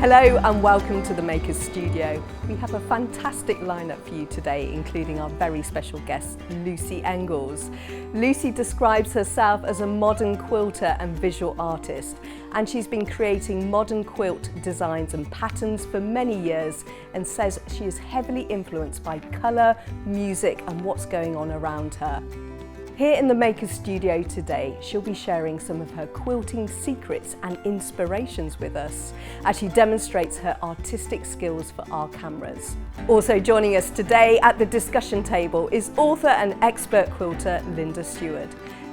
Hello and welcome to the Makers Studio. We have a fantastic lineup for you today, including our very special guest, Lucy Engels. Lucy describes herself as a modern quilter and visual artist, and she's been creating modern quilt designs and patterns for many years and says she is heavily influenced by colour, music and what's going on around her. Here in the Makers Studio today, she'll be sharing some of her quilting secrets and inspirations with us as she demonstrates her artistic skills for our cameras. Also joining us today at the discussion table is author and expert quilter Linda Stewart.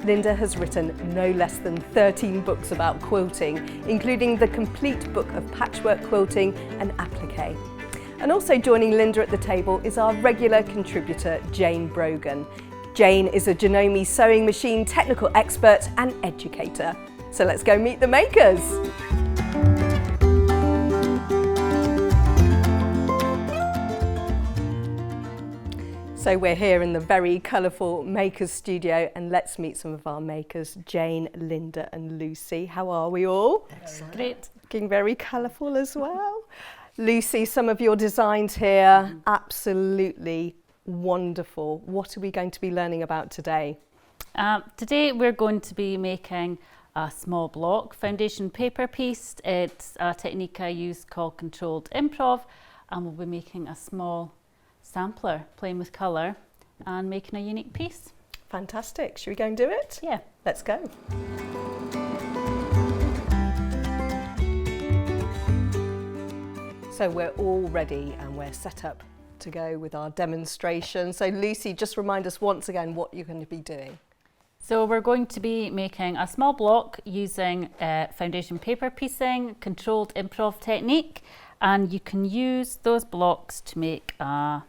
Linda has written no less than 13 books about quilting, including the complete book of patchwork quilting and applique. And also joining Linda at the table is our regular contributor, Jane Brogan. Jane is a Janome sewing machine technical expert and educator. So let's go meet the makers. So we're here in the very colourful Makers Studio and let's meet some of our makers, Jane, Linda and Lucy. How are we all? Excellent. Great. Looking very colourful as well. Lucy, some of your designs here, absolutely wonderful. What are we going to be learning about today? Today we're going to be making a small block foundation paper piece. It's a technique I use called controlled improv, and we'll be making a small sampler, playing with colour and making a unique piece. Fantastic. Should we go and do it? Yeah. Let's go. So we're all ready and we're set up to go with our demonstration. So Lucy, just remind us once again what you're going to be doing. So we're going to be making a small block using foundation paper piecing, controlled improv technique, and you can use those blocks to make a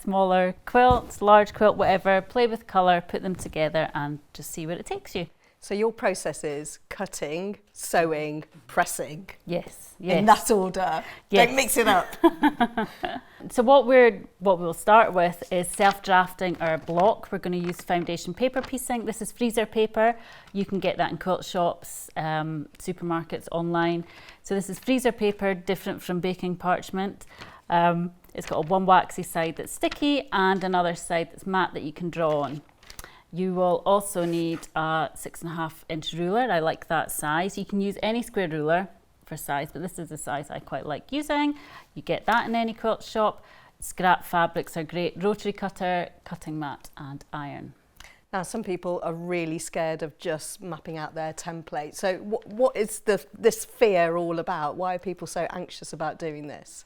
smaller quilt, large quilt, whatever, play with colour, put them together and just see where it takes you. So your process is cutting, sewing, pressing. Yes. In that order. Yes. Don't mix it up. So what we'll start with is self-drafting our block. We're going to use foundation paper piecing. This is freezer paper. You can get that in quilt shops, supermarkets, online. So this is freezer paper, different from baking parchment. It's got one waxy side that's sticky and another side that's matte that you can draw on. You will also need a 6.5 inch ruler. I like that size. You can use any square ruler for size, but this is the size I quite like using. You get that in any quilt shop. Scrap fabrics are great. Rotary cutter, cutting mat and iron. Now some people are really scared of just mapping out their template. So what is this fear all about? Why are people so anxious about doing this?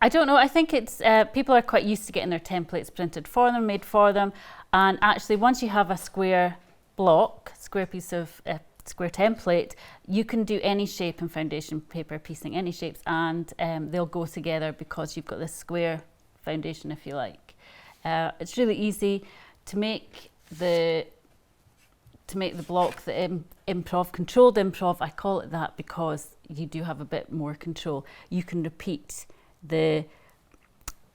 I don't know. I think it's people are quite used to getting their templates printed for them, made for them. And actually, once you have a square block, square piece of square template, you can do any shape in foundation paper piecing, any shapes, and they'll go together because you've got this square foundation, if you like. It's really easy to make the block, the improv, controlled improv. I call it that because you do have a bit more control. You can repeat the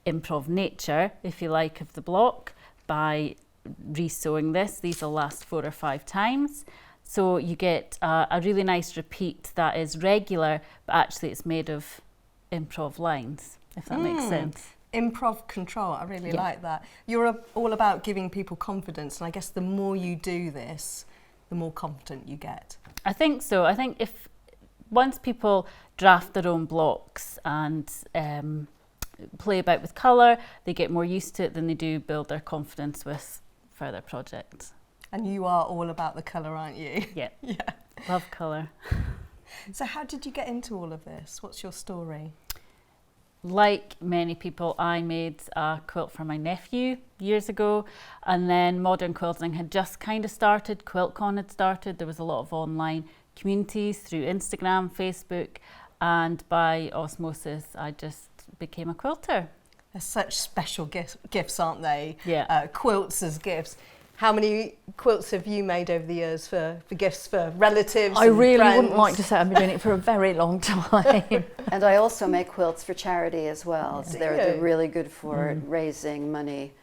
improv nature, if you like, of the block by re-sewing this. These will last 4 or 5 times. So you get a really nice repeat that is regular, but actually it's made of improv lines, if that makes sense. Improv control, I really like that. You're all about giving people confidence, and I guess the more you do this, the more confident you get. I think so. I think if once people draft their own blocks and play about with colour, they get more used to it than they do build their confidence with further projects. And you are all about the colour, aren't you? Yeah. Yeah. Love colour. So how did you get into all of this? What's your story? Like many people, I made a quilt for my nephew years ago, and then modern quilting had just kind of started. QuiltCon had started. There was a lot of online communities through Instagram, Facebook, and by osmosis, I just became a quilter. They're such special gifts, aren't they? Yeah. Quilts as gifts. How many quilts have you made over the years for gifts for relatives? I really friends? wouldn't like to say I've been doing it for a very long time. And I also make quilts for charity as well. So they're really good for raising money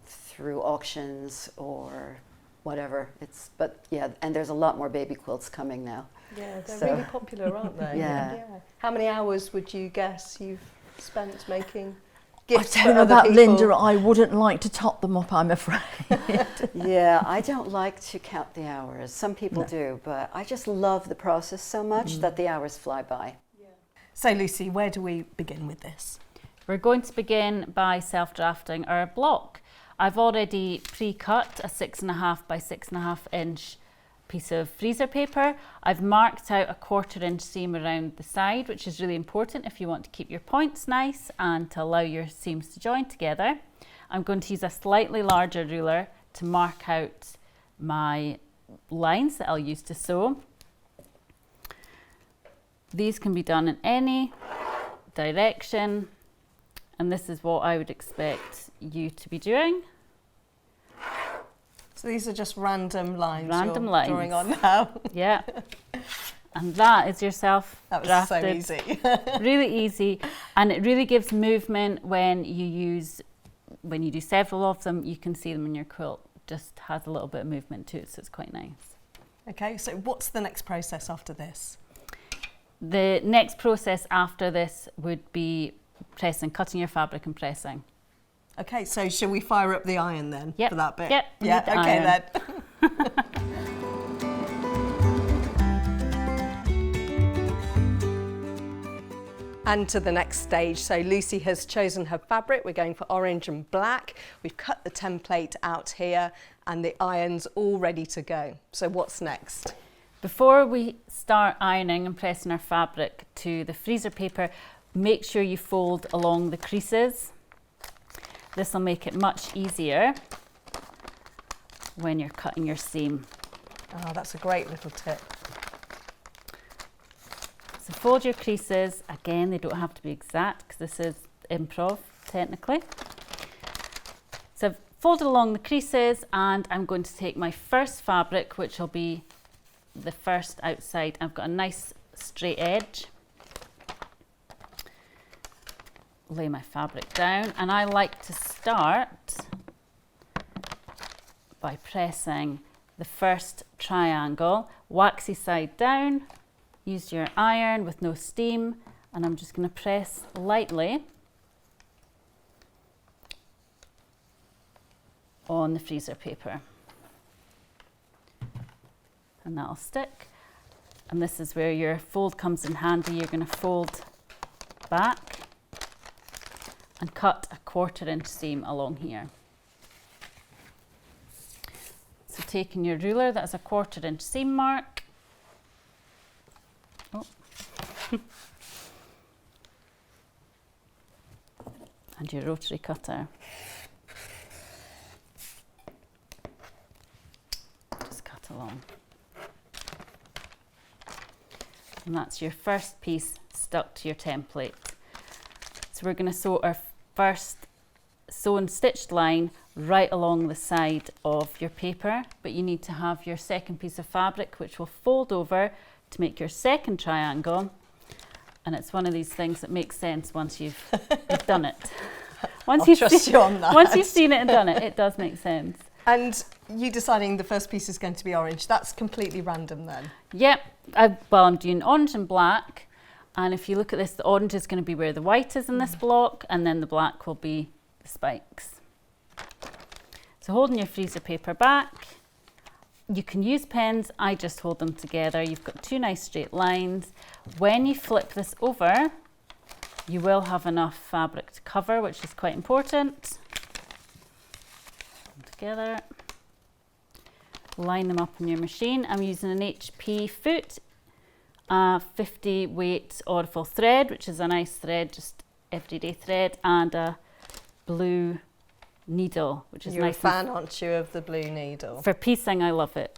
through auctions or whatever. But yeah, and there's a lot more baby quilts coming now. Yeah, they're So- really popular, aren't they? Yeah. How many hours would you guess you've spent making I gifts don't for know other about people? Linda, I wouldn't like to top them up, I'm afraid. Yeah, I don't like to count the hours. Some people No. do, but I just love the process so much that the hours fly by. So Lucy, where do we begin with this? We're going to begin by self-drafting our block. I've already pre-cut a 6.5 by 6.5 inch piece of freezer paper. I've marked out a 1/4 inch seam around the side, which is really important if you want to keep your points nice and to allow your seams to join together. I'm going to use a slightly larger ruler to mark out my lines that I'll use to sew. These can be done in any direction, and this is what I would expect you to be doing. So these are just random lines Random you're lines. drawing on now. Yeah. And that is yourself That was drafted. so easy. Really easy, and it really gives movement when you do several of them. You can see them in your quilt. Just has a little bit of movement to it, so it's quite nice. Okay, so what's the next process after this? The next process after this would be pressing, cutting your fabric and pressing. Okay, so shall we fire up the iron then Yep. for that bit? Yep, we Yeah, need the okay iron. then. And to the next stage. So Lucy has chosen her fabric. We're going for orange and black. We've cut the template out here and the iron's all ready to go. So what's next? Before we start ironing and pressing our fabric to the freezer paper, make sure you fold along the creases. This will make it much easier when you're cutting your seam. Oh, that's a great little tip. So fold your creases. Again, they don't have to be exact because this is improv technically. So I've folded along the creases, and I'm going to take my first fabric, which will be the first outside. I've got a nice straight edge. Lay my fabric down, and I like to start by pressing the first triangle, waxy side down. Use your iron with no steam, and I'm just going to press lightly on the freezer paper, and that'll stick. And this is where your fold comes in handy. You're going to fold back and cut a 1/4 inch seam along here. So taking your ruler, that's a 1/4 inch seam mark. Oh. And your rotary cutter. Just cut along. And that's your first piece stuck to your template. So we're going to sew our first sewn stitched line right along the side of your paper, but you need to have your second piece of fabric which will fold over to make your second triangle, and it's one of these things that makes sense once you've done it. Once I'll trust you on that. Once you've seen it and done it, it does make sense. And you deciding the first piece is going to be orange, that's completely random then? Yep, well, I'm doing orange and black. And if you look at this, the orange is going to be where the white is in this block, and then the black will be the spikes. So holding your freezer paper back, you can use pens, I just hold them together. You've got two nice straight lines. When you flip this over, you will have enough fabric to cover, which is quite important. Together, line them up in your machine. I'm using an HP foot. 50 weight Orifol thread, which is a nice thread, just everyday thread, and a blue needle, which is You're nice. a fan, aren't you, of the blue needle? For piecing, I love it.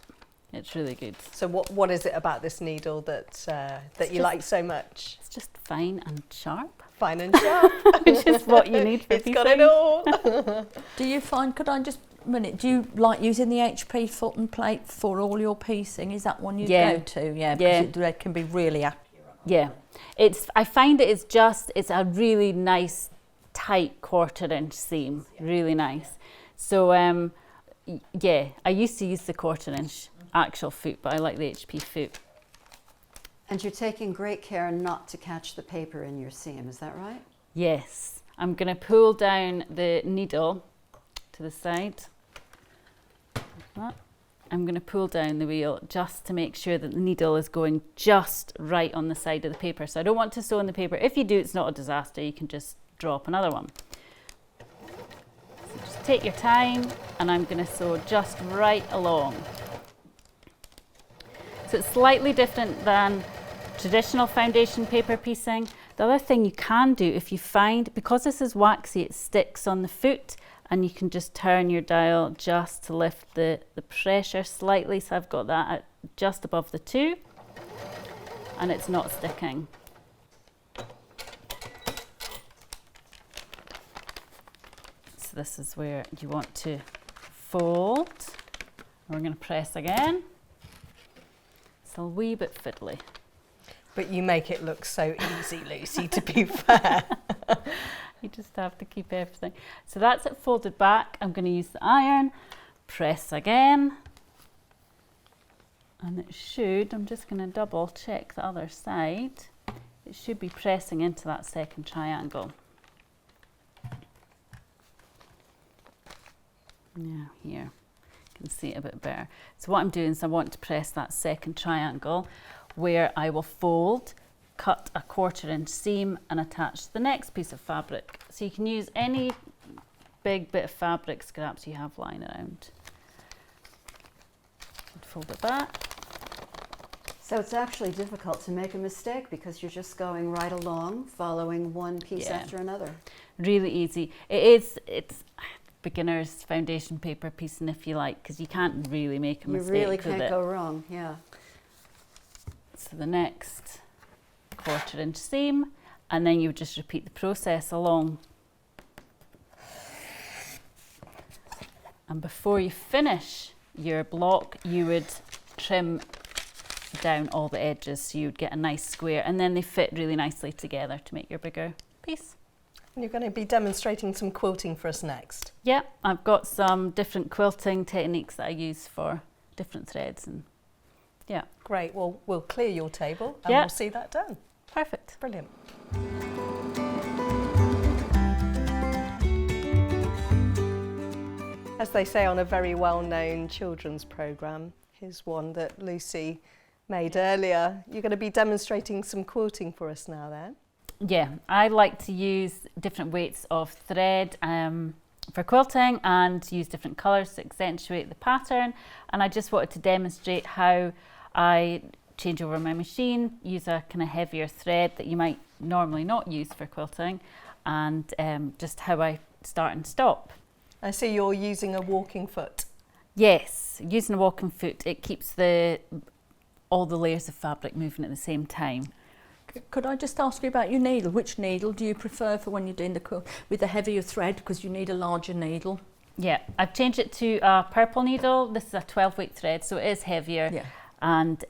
It's really good. So what is it about this needle that you like so much? It's just fine and sharp, Fine and sharp. which is what you need for It's piecing. got it all. Do you find, could I just a minute, do you like using the HP foot and plate for all your piecing? Is that one you Yeah. go to? Yeah, Yeah. because they can be really accurate. Yeah, I find it's a really nice tight 1/4 inch seam, really nice. So Yeah, I used to use the 1/4 inch actual foot, but I like the HP foot. And you're taking great care not to catch the paper in your seam, is that right? Yes, I'm going to pull down the needle to the side. Like that. I'm going to pull down the wheel just to make sure that the needle is going just right on the side of the paper. So I don't want to sew in the paper. If you do, it's not a disaster. You can just drop another one. So just take your time, and I'm going to sew just right along. So it's slightly different than traditional foundation paper piecing. The other thing you can do, if you find, because this is waxy, it sticks on the foot, and you can just turn your dial just to lift the pressure slightly. So I've got that at just above the 2, and it's not sticking. So this is where you want to fold. We're going to press again. It's a wee bit fiddly. But you make it look so easy, Lucy, to be fair. You just have to keep everything. So that's it folded back. I'm going to use the iron, press again. And it should, I'm just going to double check the other side. It should be pressing into that second triangle. Now here, you can see it a bit better. So what I'm doing is I want to press that second triangle where I will fold, cut a 1/4 inch seam and attach the next piece of fabric. So you can use any big bit of fabric scraps you have lying around. Fold it back. So it's actually difficult to make a mistake because you're just going right along, following one piece after another. Really easy. It's beginner's foundation paper piecing, if you like, because you can't really make a mistake. You really can't go wrong, yeah. So the next 1/4 inch seam, and then you would just repeat the process along. And before you finish your block, you would trim down all the edges so you'd get a nice square, and then they fit really nicely together to make your bigger piece. And you're going to be demonstrating some quilting for us next. Yeah, I've got some different quilting techniques that I use for different threads, and yeah. Great, well, we'll clear your table and Yeah. we'll see that done. Perfect. Brilliant. As they say on a very well-known children's programme, here's one that Lucy made earlier. You're going to be demonstrating some quilting for us now then. Yeah, I like to use different weights of thread for quilting and use different colours to accentuate the pattern. And I just wanted to demonstrate how I change over my machine, use a kind of heavier thread that you might normally not use for quilting, and just how I start and stop. I see you're using a walking foot. Yes, using a walking foot, it keeps all the layers of fabric moving at the same time. Could I just ask you about your needle? Which needle do you prefer for when you're doing the quilt with the heavier thread, because you need a larger needle? Yeah, I've changed it to a purple needle. This is a 12 weight thread, so it is heavier. Yeah. And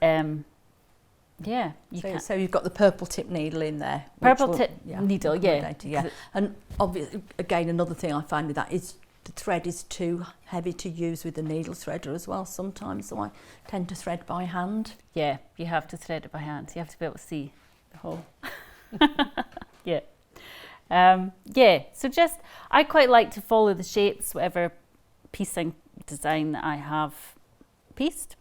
yeah, So you've got the purple tip needle in there. Purple tip needle, yeah. Yeah. And obviously, again, another thing I find with that is the thread is too heavy to use with the needle threader as well sometimes, so I tend to thread by hand. Yeah, you have to thread it by hand. You have to be able to see the hole. Yeah. Yeah, so just, I quite like to follow the shapes, whatever piecing design that I have pieced.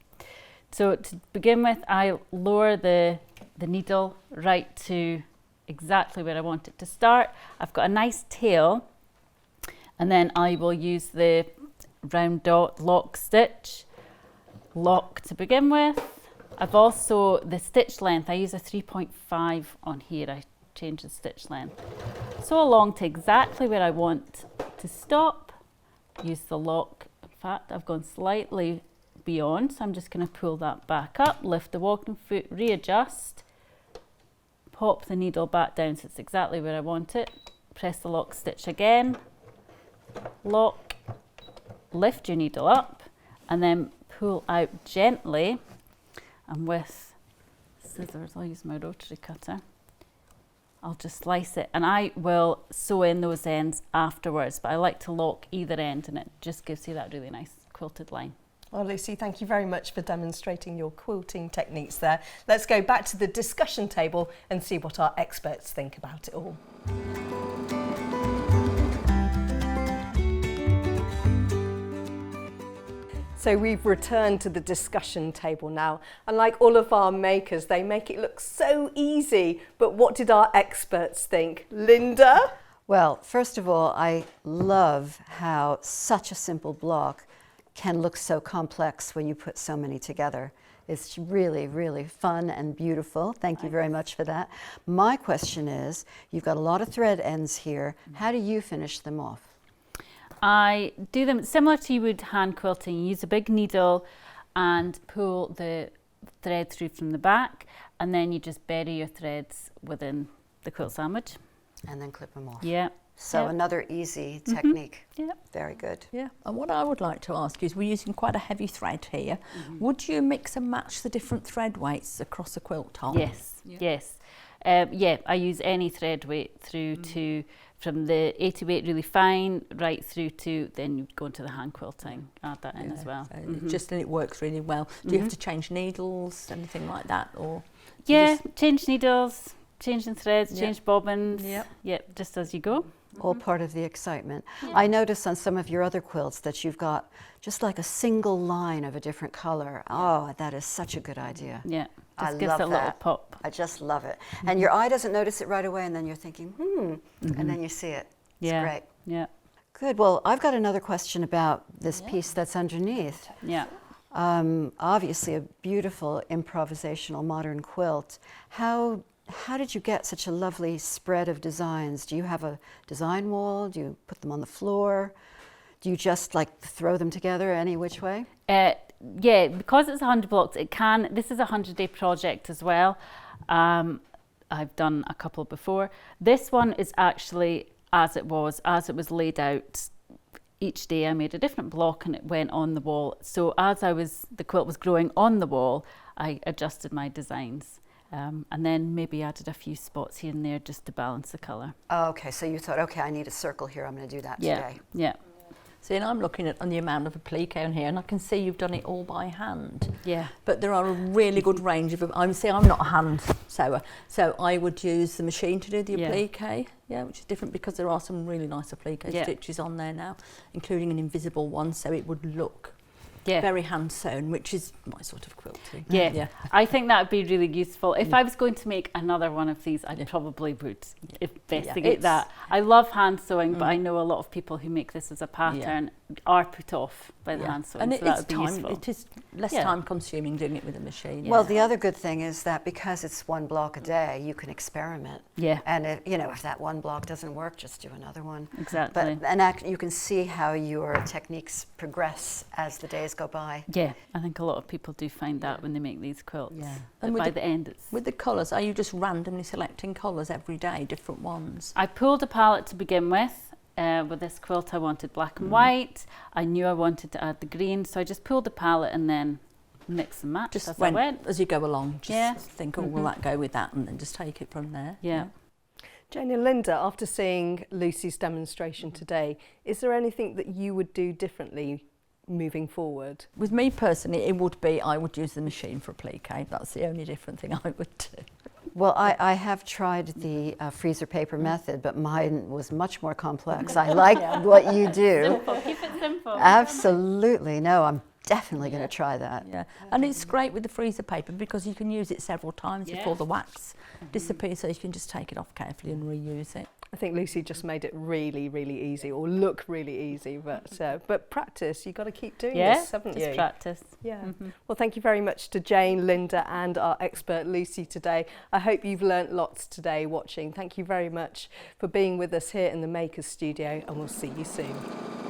So to begin with, I lower the needle right to exactly where I want it to start. I've got a nice tail, and then I will use the round dot lock stitch, lock to begin with. I've also, the stitch length, I use a 3.5 on here. I change the stitch length. So along to exactly where I want to stop, use the lock. In fact, I've gone slightly beyond, so I'm just going to pull that back up, lift the walking foot, readjust, pop the needle back down so it's exactly where I want it, press the lock stitch again, lock, lift your needle up, and then pull out gently, and with scissors, I'll use my rotary cutter, I'll just slice it, and I will sew in those ends afterwards, but I like to lock either end, and it just gives you that really nice quilted line. Well, Lucy, thank you very much for demonstrating your quilting techniques there. Let's go back to the discussion table and see what our experts think about it all. So we've returned to the discussion table now, and like all of our makers, they make it look so easy. But what did our experts think? Linda? Well, first of all, I love how such a simple block can look so complex when you put so many together. It's really, really fun and beautiful. Thank you very much for that. My question is, you've got a lot of thread ends here. How do you finish them off? I do them similar to you would hand quilting. You use a big needle and pull the thread through from the back, and then you just bury your threads within the quilt sandwich. And then clip them off. Yeah. So another easy technique. Yeah. Very good. Yeah, and what I would like to ask is, we're using quite a heavy thread here. Would you mix and match the different thread weights across a quilt top? Yes, yes. Yeah, I use any thread weight through to, from the 80 weight really fine, right through to, then you go into the hand quilting, add that in as well. So and it works really well. Do you have to change needles, anything like that? Or yeah, change needles, changing threads, change bobbins. Yeah, just as you go. All part of the excitement. I notice on some of your other quilts that you've got just like a single line of a different color. Oh, that is such a good idea. Yeah, I just gives love it a little that. pop. I just love it. And your eye doesn't notice it right away, and then you're thinking, and then you see it. It's great. Yeah, Good. Well, I've got another question about this piece that's underneath. yeah. Obviously a beautiful improvisational modern quilt. How did you get such a lovely spread of designs? Do you have a design wall? Do you put them on the floor? Do you just like throw them together any which way? Yeah, because it's 100 blocks, this is a 100-day project as well. I've done a couple before. This one is actually as it was laid out. Each day I made a different block and it went on the wall. So as the quilt was growing on the wall, I adjusted my designs. And then maybe added a few spots here and there just to balance the colour. Oh, okay, so you thought, okay, I need a circle here, I'm going to do that today. Yeah. see, and I'm looking at on the amount of applique on here, and I can see you've done it all by hand. Yeah. But there are a really good range of. I'm not a hand sewer, so I would use the machine to do the applique. Yeah, which is different because there are some really nice applique stitches on there now, including an invisible one, so it would look very hand sewn, which is my sort of quilting. Yeah. I think that would be really useful. If I was going to make another one of these, I probably would investigate that. I love hand sewing, but I know a lot of people who make this as a pattern are put off by the hand sewing, and so that would be useful. It is less time consuming doing it with a machine. Well, the other good thing is that because it's one block a day, you can experiment. Yeah. And if that one block doesn't work, just do another one. Exactly. But you can see how your techniques progress as the days go by. Yeah, I think a lot of people do find that when they make these quilts. Yeah. And by the end, it's... With the colours, are you just randomly selecting colours every day, different ones? I pulled a palette to begin with. With this quilt I wanted black and white. I knew I wanted to add the green, so I just pulled the palette and then mix and match as I went. As you go along, just think, will that go with that, and then just take it from there. Yeah. Jane and Linda, after seeing Lucy's demonstration today, is there anything that you would do differently moving forward? With me personally, I would use the machine for applique. That's the only different thing I would do. Well, I have tried the freezer paper method, but mine was much more complex. I like what you do. Simple. Keep it simple. Absolutely. No, I'm definitely going to try that. Yeah, and it's great with the freezer paper because you can use it several times before the wax disappears, so you can just take it off carefully and reuse it. I think Lucy just made it really, really easy, or look really easy, but practice, you've got to keep doing this, haven't you? Just practice. Yeah. Well, thank you very much to Jane, Linda and our expert Lucy today. I hope you've learnt lots today watching. Thank you very much for being with us here in the Makers Studio, and we'll see you soon.